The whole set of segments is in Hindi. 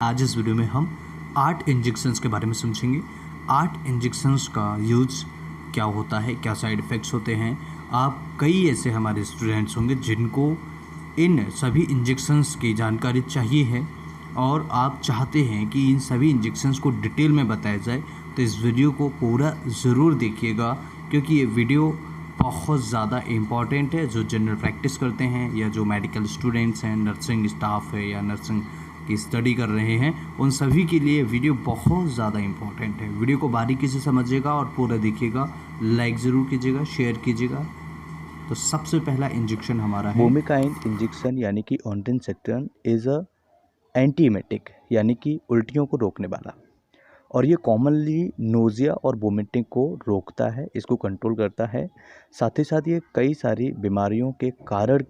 आज इस वीडियो में हम 8 इंजेक्शंस के बारे में समझेंगे। 8 इंजेक्शंस का यूज़ क्या होता है, क्या साइड इफ़ेक्ट्स होते हैं। आप कई ऐसे हमारे स्टूडेंट्स होंगे जिनको इन सभी इंजेक्शंस की जानकारी चाहिए है और आप चाहते हैं कि इन सभी इंजेक्शंस को डिटेल में बताया जाए, तो इस वीडियो को पूरा ज़रूर देखिएगा क्योंकि ये वीडियो बहुत ज़्यादा इम्पॉर्टेंट है। जो जनरल प्रैक्टिस करते हैं या जो मेडिकल स्टूडेंट्स हैं, नर्सिंग स्टाफ है या नर्सिंग की स्टडी कर रहे हैं, उन सभी के लिए वीडियो बहुत ज़्यादा इम्पॉर्टेंट है। वीडियो को बारीकी से समझिएगा और पूरा देखिएगा, लाइक ज़रूर कीजिएगा, शेयर कीजिएगा। तो सबसे पहला इंजेक्शन हमारा है बोमिकाइन इंजेक्शन यानी कि ऑन्टेंसेक्ट्रन इज़ अ एंटीएमेटिक यानी कि उल्टियों को रोकने वाला, और ये कॉमनली नोज़िया और वोमिटिंग को रोकता है, इसको कंट्रोल करता है। साथ ही साथ ये कई सारी बीमारियों के कारण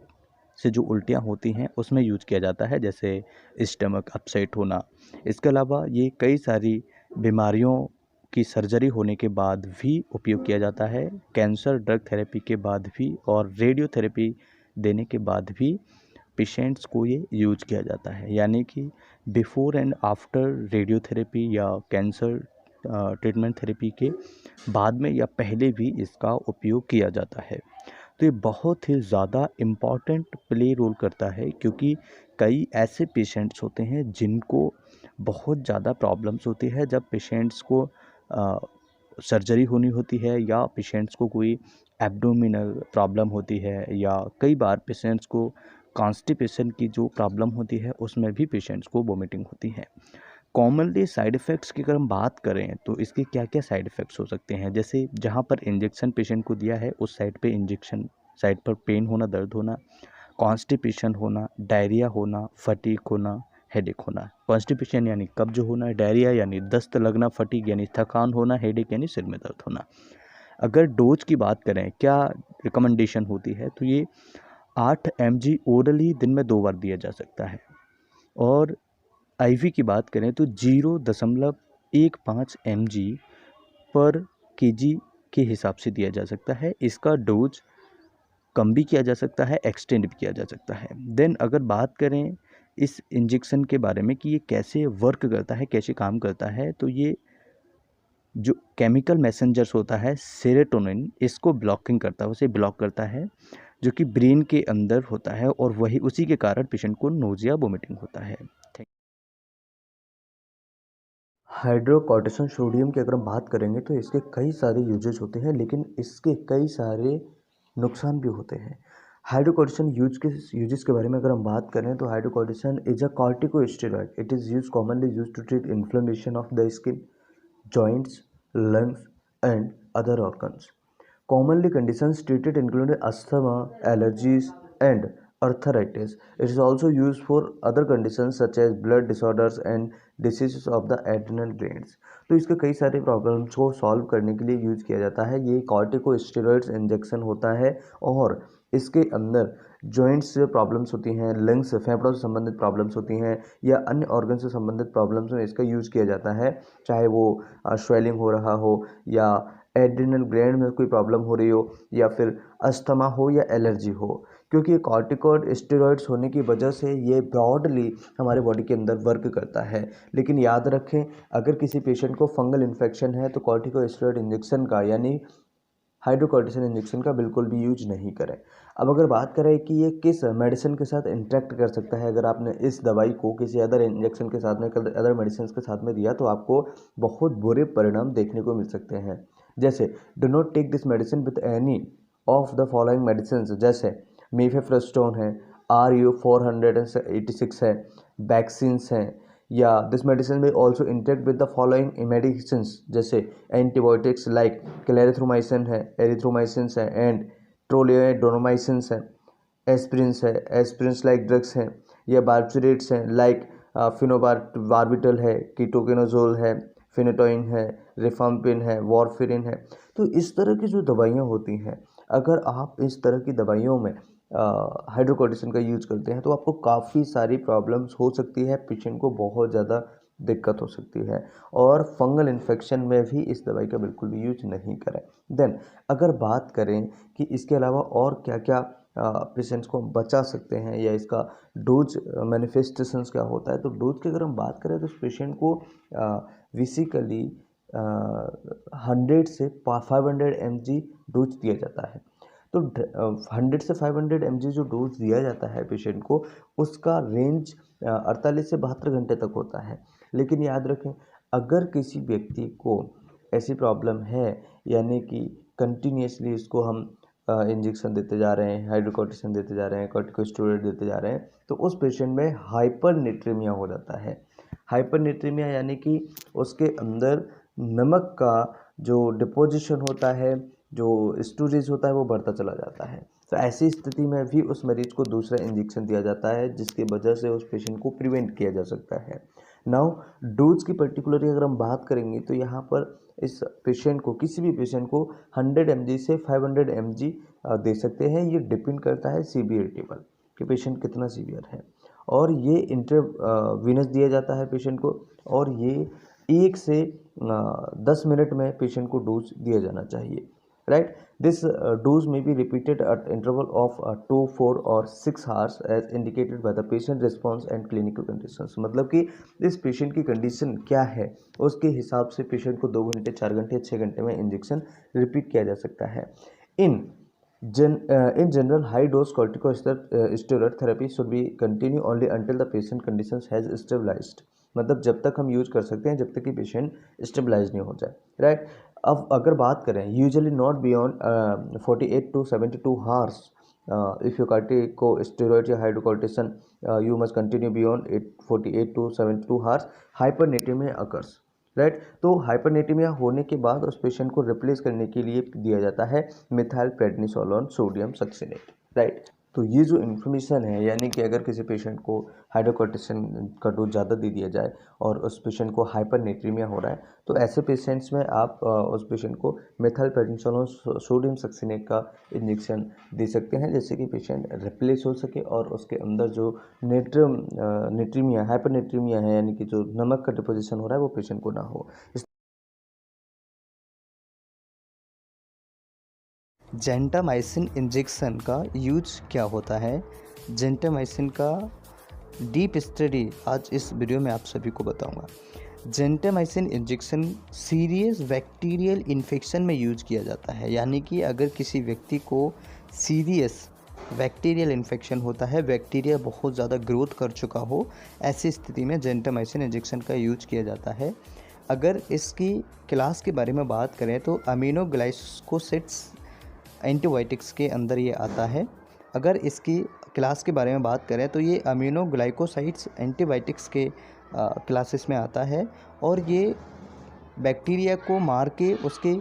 से जो उल्टियाँ होती हैं उसमें यूज किया जाता है, जैसे स्टमक अपसेट होना। इसके अलावा ये कई सारी बीमारियों की सर्जरी होने के बाद भी उपयोग किया जाता है, कैंसर ड्रग थेरेपी के बाद भी और रेडियोथेरेपी देने के बाद भी पेशेंट्स को ये यूज किया जाता है। यानी कि बिफोर एंड आफ्टर रेडियोथेरेपी या कैंसर ट्रीटमेंट थेरेपी के बाद में या पहले भी इसका उपयोग किया जाता है। तो ये बहुत ही ज़्यादा इम्पॉर्टेंट प्ले रोल करता है, क्योंकि कई ऐसे पेशेंट्स होते हैं जिनको बहुत ज़्यादा प्रॉब्लम्स होती है जब पेशेंट्स को सर्जरी होनी होती है, या पेशेंट्स को कोई एब्डोमिनल प्रॉब्लम होती है, या कई बार पेशेंट्स को कॉन्स्टिपेशन की जो प्रॉब्लम होती है उसमें भी पेशेंट्स को वोमिटिंग होती है। कॉमनली साइड इफ़ेक्ट्स की अगर हम बात करें तो इसके क्या क्या साइड इफ़ेक्ट्स हो सकते हैं, जैसे जहाँ पर इंजेक्शन पेशेंट को दिया है उस साइड पे इंजेक्शन साइड पर पेन होना, दर्द होना, कॉन्स्टिपेशन होना, डायरिया होना, फटीग होना, हेडेक होना। कॉन्स्टिपेशन यानी कब्ज होना, डायरिया यानी दस्त लगना, फटीग यानी थकान होना, हेडेक यानी सिर में दर्द होना। अगर डोज की बात करें, क्या रिकमेंडेशन होती है, तो ये 8 mg ओरली दिन में 2 बार दिया जा सकता है। और आईवी की बात करें तो 0.15 mg पर केजी के हिसाब से दिया जा सकता है। इसका डोज कम भी किया जा सकता है, एक्सटेंड भी किया जा सकता है। देन अगर बात करें इस इंजेक्शन के बारे में कि ये कैसे वर्क करता है, कैसे काम करता है, तो ये जो केमिकल मैसेंजर्स होता है सेरोटोनिन, इसको ब्लॉकिंग करता है, उसे ब्लॉक करता है, जो कि ब्रेन के अंदर होता है, और वही उसी के कारण पेशेंट को नोजिया वोमिटिंग होता है। हाइड्रोकॉर्टिसोन सोडियम की अगर हम बात करेंगे तो इसके कई सारे यूजेस होते हैं, लेकिन इसके कई सारे नुकसान भी होते हैं। हाइड्रोकॉर्टिसोन यूजेस के बारे में अगर हम बात करें तो hydrocortisone is a corticosteroid. It is commonly use to treat inflammation of the skin, joints, lungs, and other organs. Commonly, conditions treated include asthma, allergies, and arthritis. It is also used for other conditions such as blood disorders and diseases of the adrenal glands. तो इसके कई सारे प्रॉब्लम्स को सॉल्व करने के लिए यूज किया जाता है। ये कॉर्टिकोस्टेरॉइड्स इंजेक्शन होता है, और इसके अंदर जॉइंट्स से प्रॉब्लम्स होती हैं, लंग्स फेफड़ों से संबंधित प्रॉब्लम्स होती हैं, या अन्य ऑर्गन से संबंधित प्रॉब्लम्स में इसका यूज़ किया जाता है। चाहे वो स्वेलिंग हो रहा हो, या एड्रिनल ग्लैंड में कोई प्रॉब्लम हो रही हो, या फिर अस्थमा हो, या एलर्जी हो। क्योंकि कॉर्टिकॉइड स्टेरॉइड्स होने की वजह से ये ब्रॉडली हमारे बॉडी के अंदर वर्क करता है। लेकिन याद रखें, अगर किसी पेशेंट को फंगल इन्फेक्शन है तो कॉर्टिकॉइड स्टेरॉइड इंजेक्शन का यानी हाइड्रोकॉर्टिसोन इंजेक्शन का बिल्कुल भी यूज नहीं करें। अब अगर बात करें कि ये किस मेडिसिन के साथ इंटरेक्ट कर सकता है, अगर आपने इस दवाई को किसी अदर इंजेक्शन के साथ में, अदर मेडिसिन के साथ में दिया, तो आपको बहुत बुरे परिणाम देखने को मिल सकते हैं। जैसे do not take this medicine with any of the following medicine, जैसे मीफेप्रिस्टोन है, RU486 है, वैक्सीन्स हैं, या दिस मेडिसिन में also interact with the following medicine, जैसे एंटीबायोटिक्स लाइक क्लेरिथ्रोमाइसिन है, एरिथ्रोमाइसिन है, एंड ट्रोलिडोनोमाइसिन है, एस्प्रिन्स है, एस्प्रिन्स लाइक ड्रग्स हैं, या बार्बिटरेट्स हैं लाइक फिनोबार्बिटल है, कीटोकेनोजोल है, फिनेटोइन है, रिफाम्पिन है, वॉरफेरिन है। तो इस तरह की जो दवाइयाँ होती हैं, अगर आप इस तरह की दवाइयों में हाइड्रोकॉर्टिसोन का यूज करते हैं तो आपको काफ़ी सारी प्रॉब्लम्स हो सकती है, पेशेंट को बहुत ज़्यादा दिक्कत हो सकती है, और फंगल इन्फेक्शन में भी इस दवाई का बिल्कुल भी यूज नहीं करें। देन अगर बात करें कि इसके अलावा और क्या क्या पेशेंट्स को हम बचा सकते हैं, या इसका डोज मैनिफेस्टेशंस क्या होता है। तो डोज की अगर हम बात करें तो उस पेशेंट को बेसिकली 100 से 500 mg डोज दिया जाता है। तो 100 से 500 mg जो डोज दिया जाता है पेशेंट को, उसका रेंज 48 से 72 घंटे तक होता है। लेकिन याद रखें, अगर किसी व्यक्ति को ऐसी प्रॉब्लम है, यानी कि कंटिन्यूसली इसको हम इंजेक्शन देते जा रहे हैं, हाइड्रोकोर्टिसोन देते जा रहे हैं, कॉर्टिकोस्टेरॉइड देते जा रहे हैं, तो उस पेशेंट में हाइपरनेट्रीमिया हो जाता है। हाइपरनेट्रीमिया यानी कि उसके अंदर नमक का जो डिपोजिशन होता है, जो स्टोरेज होता है, वो बढ़ता चला जाता है। तो ऐसी स्थिति में भी उस मरीज को दूसरा इंजेक्शन दिया जाता है, जिसकी वजह से उस पेशेंट को प्रिवेंट किया जा सकता है। नाउ डोज की पर्टिकुलरली अगर हम बात करेंगे तो यहाँ पर इस पेशेंट को, किसी भी पेशेंट को 100 mg से 500 mg दे सकते हैं। ये डिपेंड करता है सीवियरिटी पर कि पेशेंट कितना सीवियर है, और ये इंट्रावीनस दिया जाता है पेशेंट को, और ये 1 से 10 मिनट में पेशेंट को डोज दिया जाना चाहिए, right. This dose may be repeated at interval of 2, 4 और 6 hours as indicated by the patient response and clinical conditions। मतलब कि इस पेशेंट की कंडीशन क्या है, उसके हिसाब से पेशेंट को 2 घंटे, 4 घंटे, 6 घंटे में इंजेक्शन रिपीट किया जा सकता है। इन general, high dose corticosteroid therapy should be continue only until the patient conditions has stabilized। मतलब जब तक हम यूज कर सकते हैं, जब तक कि पेशेंट स्टेबलाइज नहीं हो जाए, राइट। अब अगर बात करें, usually not beyond 48 to 72 hours if you corticosteroid या hydrocortisone you must continue beyond 48 to 72 hours hypernatremia occurs, right. तो हाइपरनेट्रीमिया होने के बाद उस पेशेंट को रिप्लेस करने के लिए दिया जाता है methyl prednisolone sodium succinate, right. तो ये जो इन्फॉर्मेशन है, यानी कि अगर किसी पेशेंट को हाइड्रोकोर्टिसोन का डोज ज़्यादा दे दिया जाए और उस पेशेंट को हाइपरनेट्रीमिया हो रहा है, तो ऐसे पेशेंट्स में आप उस पेशेंट को मिथाइल प्रेडनिसोलोन सोडियम सक्सिनेट का इंजेक्शन दे सकते हैं, जिससे कि पेशेंट रिप्लेस हो सके और उसके अंदर जो नेट्रीमिया हाइपरनेट्रीमिया है, यानी कि जो नमक का डिपोजिशन हो रहा है, वो पेशेंट को ना हो। जेंटामाइसिन इंजेक्शन का यूज क्या होता है? जेंटामाइसिन का डीप स्टडी आज इस वीडियो में आप सभी को बताऊंगा। Gentamicin injection serious bacterial infection में यूज किया जाता है, यानी कि अगर किसी व्यक्ति को सीरियस बैक्टीरियल इन्फेक्शन होता है, बैक्टीरिया बहुत ज़्यादा ग्रोथ कर चुका हो, ऐसी स्थिति में जेंटामाइसिन इंजेक्शन का यूज किया जाता है। अगर इसकी क्लास के बारे में बात करें तो अमीनोग्लाइकोसाइड्स एंटीबायोटिक्स के अंदर ये आता है। अगर इसकी क्लास के बारे में बात करें तो ये अमीनोग्लाइकोसाइड्स एंटीबायोटिक्स के क्लासेस में आता है, और ये बैक्टीरिया को मार के उसके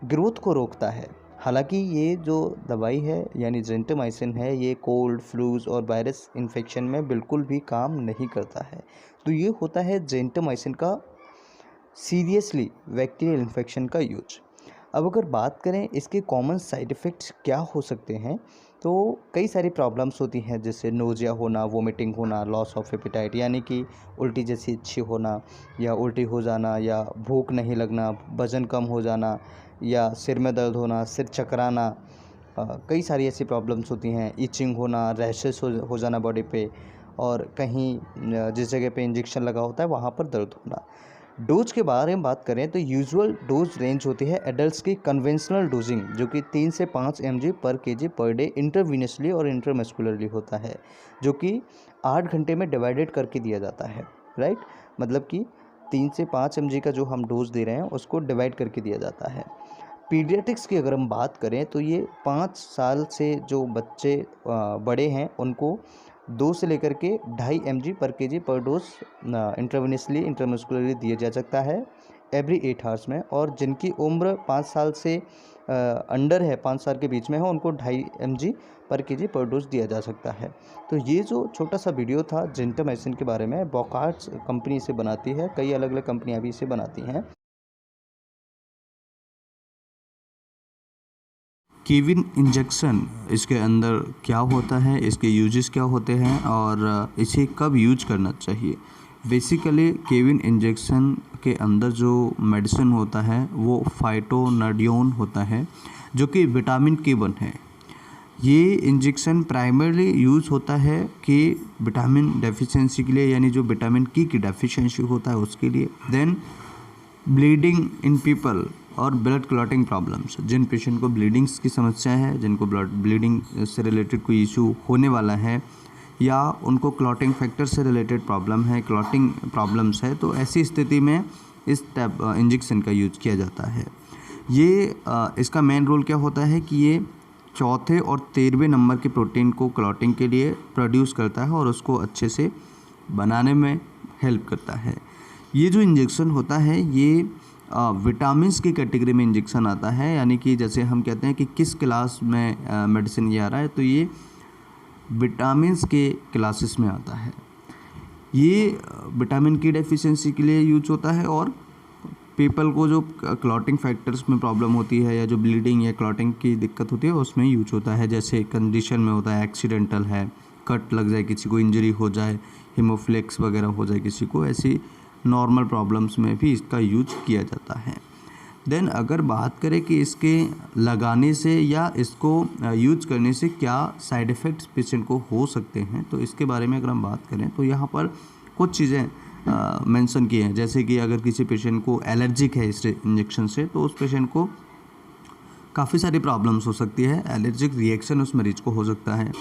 ग्रोथ को रोकता है। हालांकि ये जो दवाई है यानी जेंटामाइसिन है, ये कोल्ड, फ्लूज और वायरस इन्फेक्शन में बिल्कुल भी काम नहीं करता है। तो ये होता है जेंटामाइसिन का सीरियसली बैक्टीरियल इन्फेक्शन का यूज। अब अगर बात करें इसके कॉमन साइड इफ़ेक्ट्स क्या हो सकते हैं, तो कई सारी प्रॉब्लम्स होती हैं, जैसे नोजिया होना, वोमिटिंग होना, लॉस ऑफ एपेटाइट यानी कि उल्टी जैसी इच्छा होना, या उल्टी हो जाना, या भूख नहीं लगना, वज़न कम हो जाना, या सिर में दर्द होना, सिर चकराना, कई सारी ऐसी प्रॉब्लम्स होती हैं। इचिंग होना, रैशेस हो जाना बॉडी पे, और कहीं जिस जगह पे इंजेक्शन लगा होता है वहाँ पर दर्द होना। डोज के बारे में बात करें तो यूजुअल डोज रेंज होती है एडल्ट्स की कन्वेंशनल डोजिंग, जो कि 3 से 5 mg पर kg पर डे इंटरवीनसली और इंट्रामस्कुलरली होता है, जो कि 8 घंटे में डिवाइडेड करके दिया जाता है, राइट। मतलब कि 3 से 5 mg का जो हम डोज दे रहे हैं उसको डिवाइड करके दिया जाता है। पीडियाट्रिक्स की अगर हम बात करें तो ये 5 साल से जो बच्चे बड़े हैं उनको 2 से लेकर के 2.5 mg पर kg पर डोज इंट्रावेनसली इंट्रामस्कुलरली दिया जा सकता है एवरी 8 आवर्स में, और जिनकी उम्र 5 साल से अंडर है, 5 साल के बीच में है, उनको 2.5 mg पर kg पर डोज दिया जा सकता है। तो ये जो छोटा सा वीडियो था जेंटामाइसिन के बारे में, बॉकार्ड्स कंपनी इसे बनाती है, कई अलग अलग कंपनियाँ भी इसे बनाती हैं। केविन इंजेक्शन इसके अंदर क्या होता है, इसके यूजेस क्या होते हैं और इसे कब यूज करना चाहिए। बेसिकली केविन इंजेक्शन के अंदर जो मेडिसिन होता है वो फाइटोनडियोन होता है, जो कि विटामिन K1 है। ये इंजेक्शन प्राइमरली यूज़ होता है कि विटामिन डेफिशिएंसी के लिए, यानी जो विटामिन की डेफिशिएंसी होता है उसके लिए। देन ब्लीडिंग इन पीपल और ब्लड क्लॉटिंग प्रॉब्लम्स, जिन पेशेंट को ब्लीडिंग्स की समस्या है, जिनको ब्लीडिंग से रिलेटेड कोई इशू होने वाला है या उनको क्लॉटिंग फैक्टर से रिलेटेड प्रॉब्लम है, क्लॉटिंग प्रॉब्लम्स है, तो ऐसी स्थिति में इस टाइप इंजेक्शन का यूज किया जाता है। ये इसका मेन रोल क्या होता है कि ये चौथे और 13वें नंबर के प्रोटीन को क्लॉटिंग के लिए प्रोड्यूस करता है और उसको अच्छे से बनाने में हेल्प करता है। ये जो इंजेक्शन होता है ये विटामिन्स की कैटेगरी में इंजेक्शन आता है, यानी कि जैसे हम कहते हैं कि किस क्लास में मेडिसिन ये आ रहा है, तो ये विटामिन्स के क्लासेस में आता है। ये विटामिन की डेफिशिएंसी के लिए यूज होता है और पीपल को जो क्लॉटिंग फैक्टर्स में प्रॉब्लम होती है या जो ब्लीडिंग या क्लॉटिंग की दिक्कत होती है उसमें यूज होता है। जैसे कंडीशन में होता है, एक्सीडेंटल है, कट लग जाए, किसी को इंजरी हो जाए, हीमोफ्लेक्स वगैरह हो जाए किसी को, ऐसी नॉर्मल प्रॉब्लम्स में भी इसका यूज किया जाता है। देन अगर बात करें कि इसके लगाने से या इसको यूज करने से क्या साइड इफ़ेक्ट्स पेशेंट को हो सकते हैं, तो इसके बारे में अगर हम बात करें तो यहाँ पर कुछ चीज़ें मेंशन की हैं। जैसे कि अगर किसी पेशेंट को एलर्जिक है इस इंजेक्शन से, तो उस पेशेंट को काफ़ी सारी प्रॉब्लम्स हो सकती है। एलर्जिक रिएक्शन उस मरीज को हो सकता है,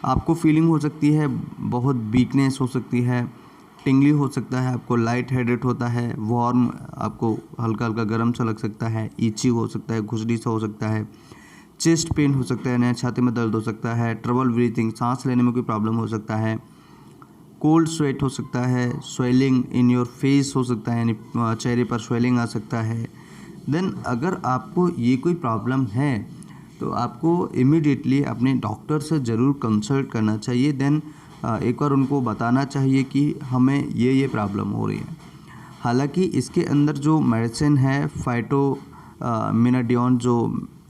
आपको फीलिंग हो सकती है, बहुत वीकनेस हो सकती है, टिंगली हो सकता है, आपको लाइट हेडेड होता है, वार्म, आपको हल्का हल्का गर्म सा लग सकता है, ईची हो सकता है, खुजली सा हो सकता है, चेस्ट पेन हो सकता है, छाती में दर्द हो सकता है, ट्रबल ब्रीथिंग, सांस लेने में कोई प्रॉब्लम हो सकता है, कोल्ड स्वेट हो सकता है, स्वेलिंग इन योर फेस हो सकता है, यानी चेहरे पर स्वेलिंग आ सकता है। देन अगर आपको ये कोई प्रॉब्लम है तो आपको इमीडिएटली अपने डॉक्टर से ज़रूर कंसल्ट करना चाहिए। देन एक बार उनको बताना चाहिए कि हमें ये प्रॉब्लम हो रही है। हालांकि इसके अंदर जो मेडिसिन है, फाइटोमिनाडियोन जो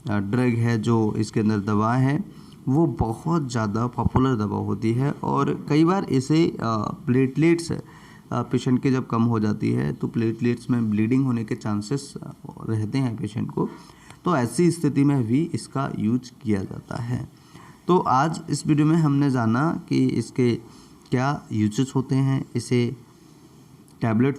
ड्रग है, जो इसके अंदर दवा है, वो बहुत ज़्यादा पॉपुलर दवा होती है और कई बार इसे प्लेटलेट्स पेशेंट के जब कम हो जाती है तो प्लेटलेट्स में ब्लीडिंग होने के चांसेस रहते हैं पेशेंट को, तो ऐसी स्थिति में भी इसका यूज किया जाता है। तो आज इस वीडियो में हमने जाना कि इसके क्या यूजेस होते हैं, इसे टैबलेट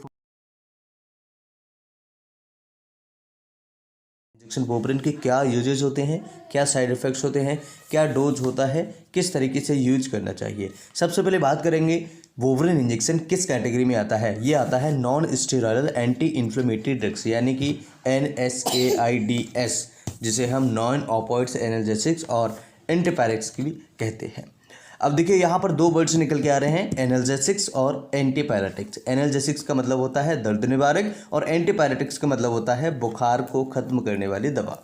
इंजेक्शन वोवरिन के क्या यूजेज होते हैं, क्या साइड इफ़ेक्ट्स होते हैं, क्या डोज होता है, किस तरीके से यूज करना चाहिए। सबसे पहले बात करेंगे वोवरिन इंजेक्शन किस कैटेगरी में आता है। ये आता है non steroidal anti inflammatory drugs, यानी कि NSAIDs, जिसे हम नॉन ऑपोइड्स एनाल्जेसिक्स और एंटीपायरेटिक्स भी कहते हैं। अब देखिए यहाँ पर दो वर्ड्स निकल के आ रहे हैं, एनाल्जेसिक्स और एंटीपायरेटिक्स। एनाल्जेसिक्स का मतलब होता है दर्द निवारक और एंटीपायरेटिक्स का मतलब होता है बुखार को खत्म करने वाली दवा।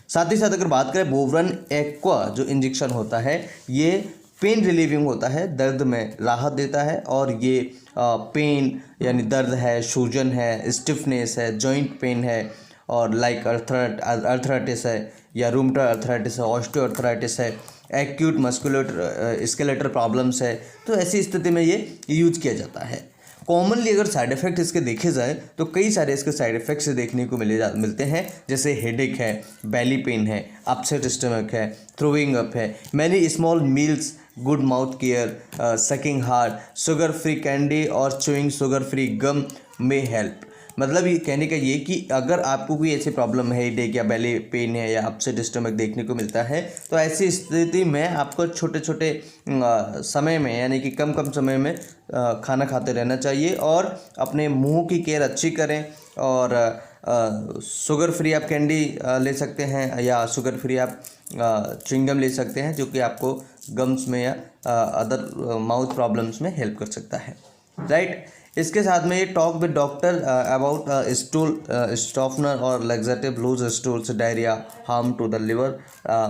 साथ ही साथ अगर बात करें वोवरिन एक्वा जो इंजेक्शन होता है, ये पेन रिलीविंग होता है, दर्द में राहत देता है और ये पेन यानी दर्द है, सूजन है, स्टिफनेस है, जॉइंट पेन है और लाइक अर्थराइटिस है या रूमेटॉइड अर्थराइटिस है, ऑस्टियोआर्थराइटिस है, एक्यूट मस्कुलर स्केलेटल प्रॉब्लम्स है, तो ऐसी स्थिति में ये यूज किया जाता है। कॉमनली अगर साइड इफ़ेक्ट इसके देखे जाए तो कई सारे इसके साइड इफ़ेक्ट्स देखने को मिलते हैं, जैसे हेडेक है, बेली पेन है, अपसेट स्टमक है, थ्रोइंग अप है, many small meals, good mouth care, sucking hard, sugar free candy और च्यूइंग शुगर फ्री गम में हेल्प। मतलब ये कहने का ये कि अगर आपको कोई ऐसी प्रॉब्लम है, हेडेक या बेली पेन है या अपसेट स्टमक देखने को मिलता है, तो ऐसी स्थिति में आपको छोटे छोटे समय में यानी कि कम समय में खाना खाते रहना चाहिए और अपने मुंह की केयर अच्छी करें। और शुगर फ्री आप कैंडी ले सकते हैं या शुगर फ्री आप च्युइंगम ले सकते हैं, जो कि आपको गम्स में या अदर माउथ प्रॉब्लम्स में हेल्प कर सकता है, राइट। इसके साथ में ये talk with doctor about stool softener और laxative loose stools diarrhea harm to the liver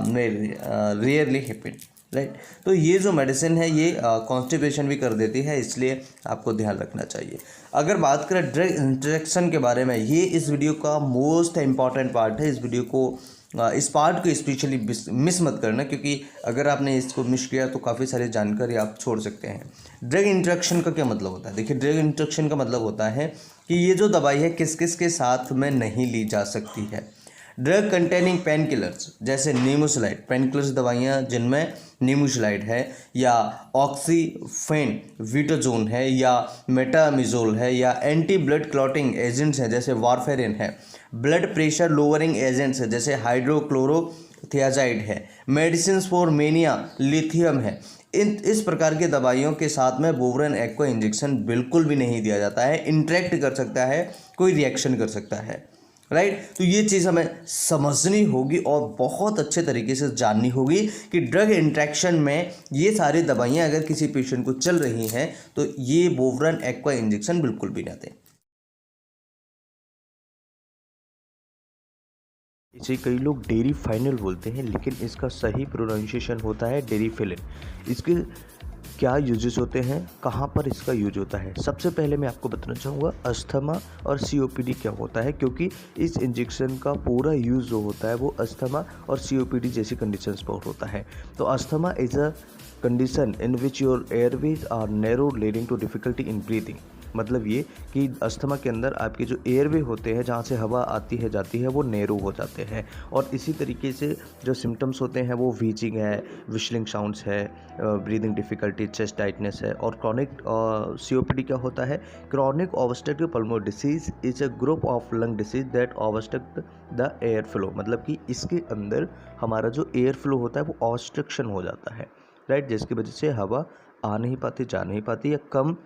में रेयरली हैपन, राइट। तो ये जो मेडिसिन है ये कॉन्स्टिपेशन भी कर देती है, इसलिए आपको ध्यान रखना चाहिए। अगर बात करें ड्रग इंटरेक्शन के बारे में, ये इस वीडियो का मोस्ट इम्पॉर्टेंट पार्ट है। इस वीडियो को इस पार्ट को स्पेशली मिस मत करना, क्योंकि अगर आपने इसको मिस किया तो काफ़ी सारी जानकारी आप छोड़ सकते हैं। ड्रग इंटरेक्शन का क्या मतलब होता है? देखिए, ड्रग इंटरेक्शन का मतलब होता है कि ये जो दवाई है किस किस के साथ में नहीं ली जा सकती है। ड्रग कंटेनिंग पेन किलर्स जैसे नीमोसलाइड, पेन किलर्स दवाइयाँ जिनमें नीमोसलाइड है या ऑक्सीफेन विटोजोन है या मेटामिजोल है या एंटी ब्लड क्लॉटिंग एजेंट्स हैं जैसे वारफेरिन है, ब्लड प्रेशर लोअरिंग एजेंट्स है जैसे हाइड्रोक्लोरोथियाजाइड है, मेडिसिन फॉर मेनिया लिथियम है। इस प्रकार की दवाइयों के साथ में बोवरन एक्वा इंजेक्शन बिल्कुल भी नहीं दिया जाता है। इंटरेक्ट कर सकता है, कोई रिएक्शन कर सकता है, राइट। तो ये चीज़ हमें समझनी होगी और बहुत अच्छे तरीके से जाननी होगी कि ड्रग इंट्रैक्शन में ये सारी दवाइयाँ अगर किसी पेशेंट को चल रही हैं तो ये बोवरन एक्वा इंजेक्शन बिल्कुल भी ना दें। इसे कई लोग डेरी फाइनल बोलते हैं, लेकिन इसका सही प्रोनाउंसिएशन होता है डेरीफिलिन। इसके क्या यूजेस होते हैं, कहाँ पर इसका यूज होता है? सबसे पहले मैं आपको बताना चाहूँगा अस्थमा और COPD क्या होता है, क्योंकि इस इंजेक्शन का पूरा यूज़ जो होता है वो अस्थमा और COPD जैसी कंडीशंस पर होता है। तो asthma is a condition in which your airways are narrow leading to difficulty in breathing. मतलब ये कि अस्थमा के अंदर आपके जो एयरवे होते हैं, जहाँ से हवा आती है जाती है, वो नैरो हो जाते हैं। और इसी तरीके से जो सिम्टम्स होते हैं वो वीचिंग है, विशलिंग साउंड्स है, ब्रीदिंग डिफ़िकल्टी, चेस्ट टाइटनेस है। और क्रॉनिक COPD क्या होता है? Chronic obstructive pulmonary disease is a group of lung disease that obstruct the air flow. मतलब कि इसके अंदर हमारा जो एयर फ्लो होता है वो ऑब्स्ट्रक्शन हो जाता है, राइट, जिसकी वजह से हवा आ नहीं पाती, जा नहीं पाती, या कम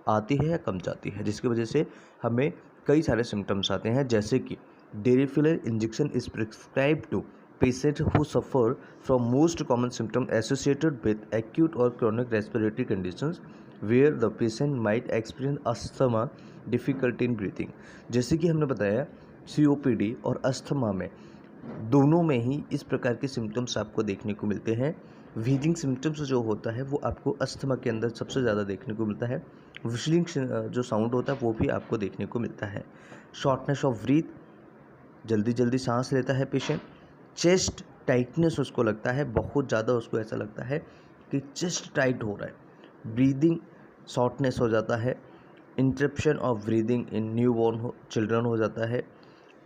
आती है या कम जाती है, जिसकी वजह से हमें कई सारे सिम्टम्स आते हैं, जैसे कि Deriphyllin injection is prescribe to patient who suffer from most common symptom associated with acute और chronic respiratory conditions where the patient might experience asthma, difficulty in breathing. जैसे कि हमने बताया COPD और अस्थमा में दोनों में ही इस प्रकार के सिम्टम्स आपको देखने को मिलते हैं। व्हीजिंग सिम्टम्स जो होता है वो आपको अस्थमा के अंदर सबसे ज़्यादा देखने को मिलता है। विशलिंग जो साउंड होता है वो भी आपको देखने को मिलता है। शॉर्टनेस ऑफ ब्रीथ, जल्दी जल्दी सांस लेता है पेशेंट। चेस्ट टाइटनेस उसको लगता है, बहुत ज़्यादा उसको ऐसा लगता है कि चेस्ट टाइट हो रहा है। ब्रीदिंग शॉर्टनेस हो जाता है। Interruption of breathing in newborn children हो जाता है।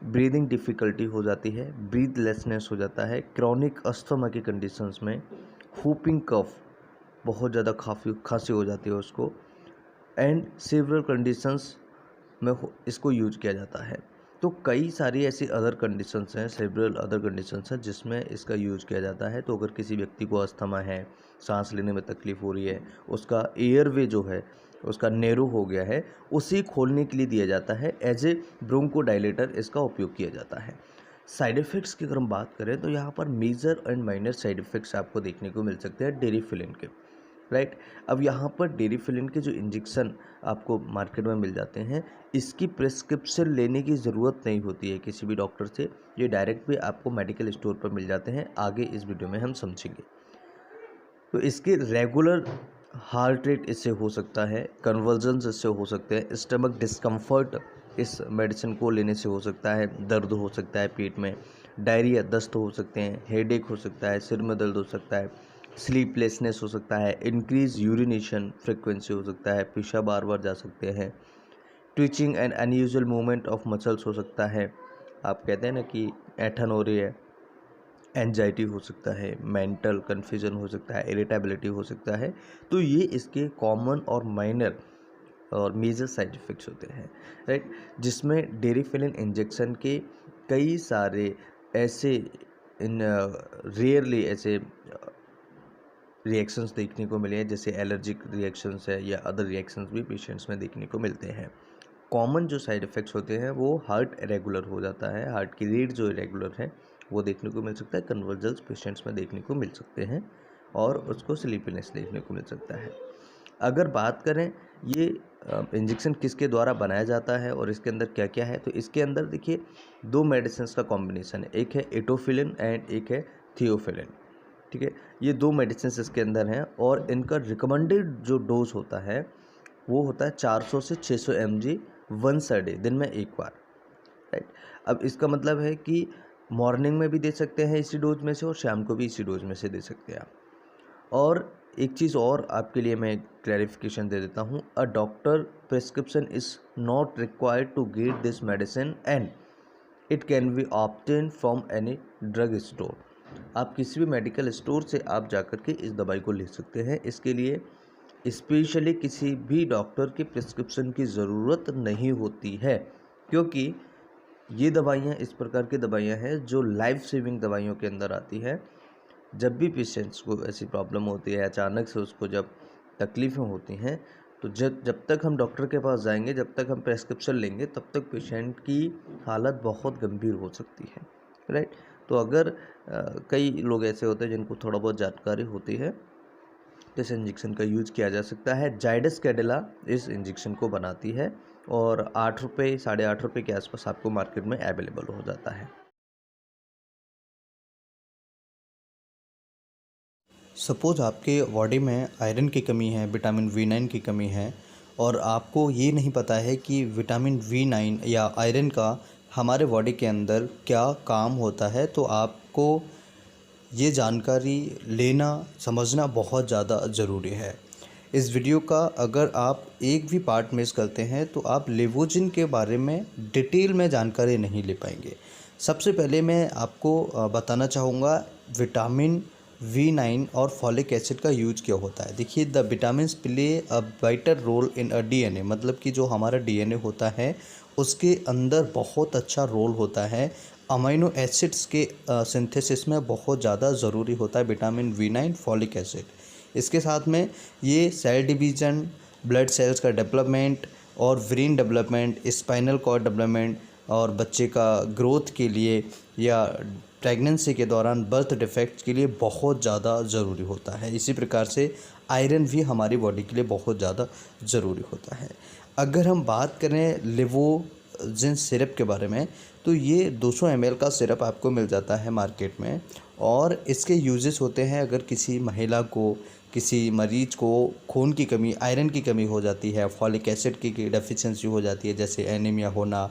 ब्रीदिंग डिफ़िकल्टी हो जाती है। ब्रीथलेसनेस हो जाता है। क्रॉनिक अस्थमा की कंडीशंस में हुपिंग कफ, बहुत ज़्यादा खांसी हो जाती है उसको। एंड सेवरल कंडीशंस में इसको यूज किया जाता है। तो कई सारी ऐसी अदर कंडीशंस हैं, सेवरल अदर कंडीशंस हैं जिसमें इसका यूज किया जाता है। तो अगर किसी व्यक्ति को अस्थमा है, सांस लेने में तकलीफ़ हो रही है, उसका एयरवे जो है उसका नैरो हो गया है, उसे खोलने के लिए दिया जाता है। एज ए ब्रोंकोडाइलेटर इसका उपयोग किया जाता है। साइड इफ़ेक्ट्स की अगर हम बात करें तो यहाँ पर major and minor side effects आपको देखने को मिल सकते हैं डेरीफिलिन के, राइट। अब यहाँ पर डेरीफिलिन के जो इंजेक्शन आपको मार्केट में मिल जाते हैं, इसकी प्रिस्क्रिप्शन लेने की ज़रूरत नहीं होती है किसी भी डॉक्टर से। ये डायरेक्ट भी आपको मेडिकल स्टोर पर मिल जाते हैं, आगे इस वीडियो में हम समझेंगे। तो इसके रेगुलर हार्ट रेट इससे हो सकता है, कन्वर्जन्स इससे हो सकते हैं, स्टमक डिस्कम्फर्ट इस मेडिसिन को लेने से हो सकता है, दर्द हो सकता है पेट में, डायरिया, दस्त हो सकते हैं, हेडेक हो सकता है, सिर में दर्द हो सकता है, स्लीपलेसनेस हो सकता है, इंक्रीज यूरिनेशन फ्रिक्वेंसी हो सकता है, पेशाब बार बार जा सकते हैं, twitching and unusual movement of muscles हो सकता है। आप कहते हैं ना कि ऐंठन हो रही है, एंजाइटी हो सकता है, मेंटल कन्फ्यूजन हो सकता है, इरिटेबिलिटी हो सकता है। तो ये इसके कॉमन और माइनर और मेजर साइड इफ़ेक्ट्स होते हैं, राइट। जिसमें डेरीफिलिन इंजेक्शन के कई सारे ऐसे रेयरली ऐसे रिएक्शंस देखने को मिले हैं, जैसे एलर्जिक रिएक्शंस है या अदर रिएक्शंस भी पेशेंट्स में देखने को मिलते हैं। कॉमन जो साइड इफ़ेक्ट्स होते हैं वो हार्ट इरेगुलर हो जाता है, हार्ट की रेट जो इरेगुलर है वो देखने को मिल सकता है, कन्वर्जन्स पेशेंट्स में देखने को मिल सकते हैं, और उसको स्लीपीनेस देखने को मिल सकता है। अगर बात करें ये इंजेक्शन किसके द्वारा बनाया जाता है और इसके अंदर क्या क्या है, तो इसके अंदर देखिए 2 मेडिसिन का कॉम्बिनेशन है, एक है एटोफिलिन एंड एक है थियोफिलिन, ठीक है। ये 2 मेडिसिन इसके अंदर हैं और इनका रिकमेंडेड जो डोज होता है वो होता है 400 से 600 mg वंस अ डे, दिन में एक बार, राइट। अब इसका मतलब है कि मॉर्निंग में भी दे सकते हैं इसी डोज में से और शाम को भी इसी डोज में से दे सकते हैं आप। और एक चीज़ और आपके लिए मैं क्लैरिफिकेशन दे देता हूँ, a doctor prescription is not required to get this medicine and it can be obtain from any drug store. आप किसी भी मेडिकल स्टोर से आप जाकर के इस दवाई को ले सकते हैं। इसके लिए स्पेशली किसी भी डॉक्टर की प्रिस्क्रिप्शन की ज़रूरत नहीं होती है, क्योंकि ये दवाइयाँ इस प्रकार की दवाइयाँ हैं जो लाइफ सेविंग दवाइयों के अंदर आती है। जब भी पेशेंट्स को ऐसी प्रॉब्लम होती है, अचानक से उसको जब तकलीफ़ें होती हैं, तो जब तक हम डॉक्टर के पास जाएंगे, जब तक हम प्रेस्क्रिप्शन लेंगे, तब तक पेशेंट की हालत बहुत गंभीर हो सकती है, राइट। तो अगर कई लोग ऐसे होते हैं जिनको थोड़ा बहुत जानकारी होती है, तो इस इंजेक्शन का यूज किया जा सकता है। जाइडस कैडिला इस इंजेक्शन को बनाती है और 8 रुपये, 8.5 रुपये के आसपास आपको मार्केट में अवेलेबल हो जाता है। सपोज़ आपके बॉडी में आयरन की कमी है, विटामिन V9 की कमी है, और आपको ये नहीं पता है कि विटामिन V9 या आयरन का हमारे बॉडी के अंदर क्या काम होता है, तो आपको ये जानकारी लेना, समझना बहुत ज़्यादा ज़रूरी है। इस वीडियो का अगर आप एक भी पार्ट मिस करते हैं तो आप लेवोजिन के बारे में डिटेल में जानकारी नहीं ले पाएंगे। सबसे पहले मैं आपको बताना चाहूँगा विटामिन V9 और फॉलिक एसिड का यूज क्या होता है। देखिए, the vitamin play a vital role in a DNA, मतलब कि जो हमारा DNA होता है उसके अंदर बहुत अच्छा रोल होता है। अमीनो एसिड्स के सिंथेसिस में बहुत ज़्यादा ज़रूरी होता है विटामिन V9 फॉलिक एसिड। इसके साथ में ये सेल डिवीज़न, ब्लड सेल्स का डेवलपमेंट और brain development, spinal cord development और बच्चे का ग्रोथ के लिए या प्रेगनेंसी के दौरान बर्थ डिफेक्ट्स के लिए बहुत ज़्यादा ज़रूरी होता है। इसी प्रकार से आयरन भी हमारी बॉडी के लिए बहुत ज़्यादा ज़रूरी होता है। अगर हम बात करें लेवोजिन सिरप के बारे में, तो ये 200 ml का सिरप आपको मिल जाता है मार्केट में, और इसके यूजेस होते हैं अगर किसी महिला को, किसी मरीज को खून की कमी, आयरन की कमी हो जाती है, फॉलिक एसिड की डेफिशिएंसी हो जाती है, जैसे एनीमिया होना,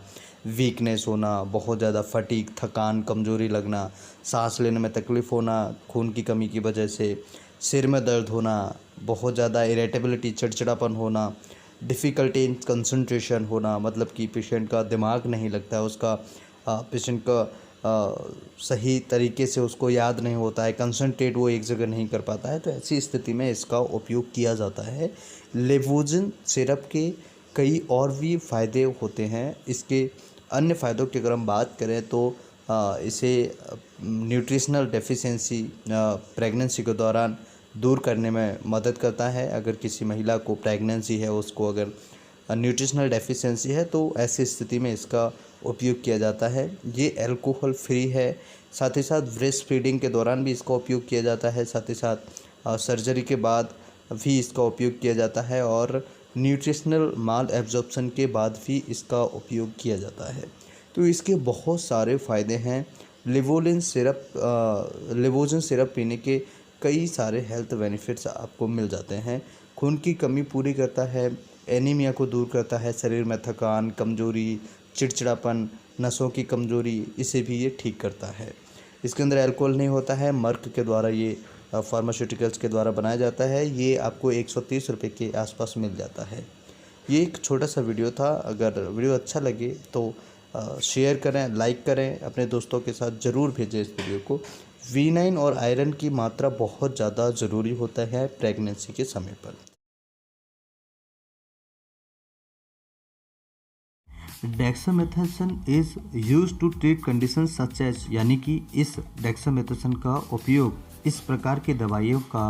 वीकनेस होना, बहुत ज़्यादा फटीग, थकान, कमज़ोरी लगना, सांस लेने में तकलीफ़ होना खून की कमी की वजह से, सिर में दर्द होना, बहुत ज़्यादा इरिटेबिलिटी, चिड़चिड़ापन होना, डिफ़िकल्टी इन कंसंट्रेशन होना, मतलब कि पेशेंट का दिमाग नहीं लगता है, उसका पेशेंट का सही तरीके से उसको याद नहीं होता है, कंसंट्रेट वो एक जगह नहीं कर पाता है, तो ऐसी स्थिति में इसका उपयोग किया जाता है। लेवोजिन सिरप के कई और भी फ़ायदे होते हैं। इसके अन्य फ़ायदों की अगर हम बात करें तो इसे न्यूट्रिशनल डेफिशिएंसी प्रेगनेंसी के दौरान दूर करने में मदद करता है। अगर किसी महिला को प्रेगनेंसी है, उसको अगर न्यूट्रिशनल डेफिशिएंसी है, तो ऐसी स्थिति में इसका उपयोग किया जाता है। ये अल्कोहल फ्री है। साथ ही साथ ब्रेस्ट फीडिंग के दौरान भी इसका उपयोग किया जाता है। साथ ही साथ सर्जरी के बाद भी इसका उपयोग किया जाता है, और न्यूट्रिशनल माल एब्जॉर्प्शन के बाद भी इसका उपयोग किया जाता है। तो इसके बहुत सारे फ़ायदे हैं। लेवोजिन सिरप पीने के कई सारे हेल्थ बेनिफिट्स आपको मिल जाते हैं। खून की कमी पूरी करता है, एनीमिया को दूर करता है, शरीर में थकान, कमज़ोरी, चिड़चिड़ापन, नसों की कमज़ोरी, इसे भी ये ठीक करता है। इसके अंदर अल्कोहल नहीं होता है। मर्क के द्वारा ये फार्मास्यूटिकल्स के द्वारा बनाया जाता है। ये आपको 130 रुपये के आसपास मिल जाता है। ये एक छोटा सा वीडियो था। अगर वीडियो अच्छा लगे तो शेयर करें, लाइक करें, अपने दोस्तों के साथ ज़रूर भेजें इस वीडियो को। V9 और आयरन की मात्रा बहुत ज़्यादा ज़रूरी होता है प्रेगनेंसी के समय पर। Dexamethasone is use to treat condition such as, यानी कि इस डेक्सामेथासोन का उपयोग, इस प्रकार की दवाइयों का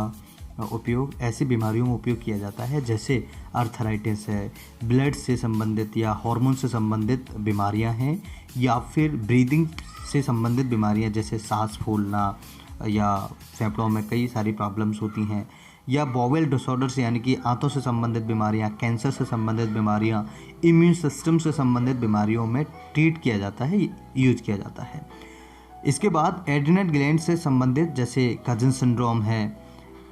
उपयोग ऐसी बीमारियों में उपयोग किया जाता है जैसे आर्थराइटिस है, ब्लड से संबंधित या हार्मोन से संबंधित बीमारियां हैं, या फिर ब्रीदिंग से संबंधित बीमारियां जैसे सांस फूलना, या फेफड़ों में कई सारी प्रॉब्लम्स होती हैं, या बॉवेल डिसऑर्डर्स यानी कि आंतों से संबंधित बीमारियां, कैंसर से संबंधित बीमारियां, इम्यून सिस्टम से संबंधित बीमारियों में ट्रीट किया जाता है, यूज किया जाता है। इसके बाद एड्रिनल ग्लैंड से संबंधित जैसे कजन सिंड्रोम है,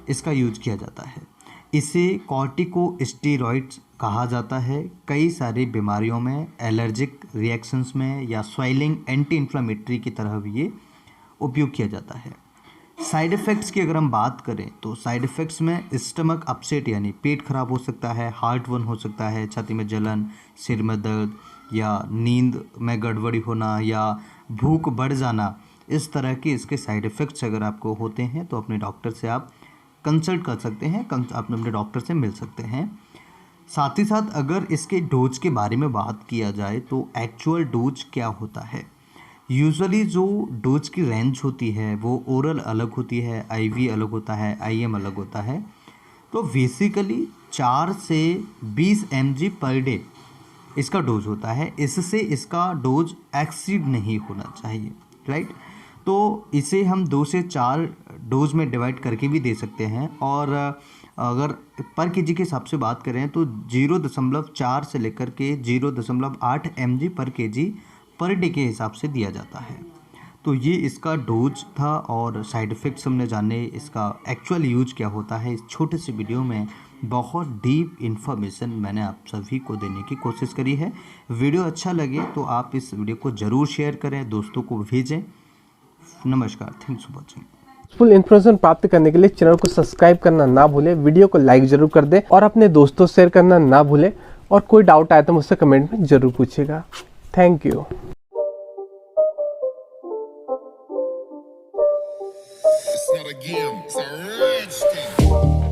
इसका यूज किया जाता है। इसे कॉर्टिकोस्टेरॉइड्स कहा जाता है। कई सारी बीमारियों में, एलर्जिक रिएक्शंस में या स्वेलिंग, एंटी इन्फ्लेमेटरी की तरह भी ये उपयोग किया जाता है। साइड इफ़ेक्ट्स की अगर हम बात करें तो साइड इफ़ेक्ट्स में स्टमक अपसेट यानी पेट खराब हो सकता है, हार्ट बर्न हो सकता है, छाती में जलन, सिर में दर्द, या नींद में गड़बड़ी होना या भूख बढ़ जाना, इस तरह के इसके साइड इफ़ेक्ट्स अगर आपको होते हैं तो अपने डॉक्टर से आप कंसल्ट कर सकते हैं, आप अपने डॉक्टर से मिल सकते हैं। साथ ही साथ अगर इसके डोज के बारे में बात किया जाए तो एक्चुअल डोज क्या होता है। यूजुअली जो डोज की रेंज होती है वो ओरल अलग होती है, आईवी अलग होता है, आईएम अलग होता है। तो बेसिकली 4 से 20 mg पर डे इसका डोज होता है, इससे इसका डोज एक्सीड नहीं होना चाहिए, राइट। तो इसे हम 2 से 4 डोज में डिवाइड करके भी दे सकते हैं, और अगर पर केजी के हिसाब से बात करें तो 0.4 से लेकर के 0.8 mg पर केजी पर डे के हिसाब से दिया जाता है। तो ये इसका डोज था, और साइड इफ़ेक्ट्स हमने जाने, इसका एक्चुअल यूज क्या होता है। इस छोटे से वीडियो में बहुत डीप इन्फॉर्मेशन मैंने आप सभी को देने की कोशिश करी है। वीडियो अच्छा लगे तो आप इस वीडियो को ज़रूर शेयर करें, दोस्तों को भेजें। नमस्कार, thanks for watching. Full information प्राप्त करने के लिए चैनल को सब्सक्राइब करना ना भूलें, वीडियो को लाइक जरूर कर दें और अपने दोस्तों से शेयर करना ना भूलें। और कोई डाउट आए तो मुझसे कमेंट में जरूर पूछिएगा। Thank you. It's not a game, it's a rich thing.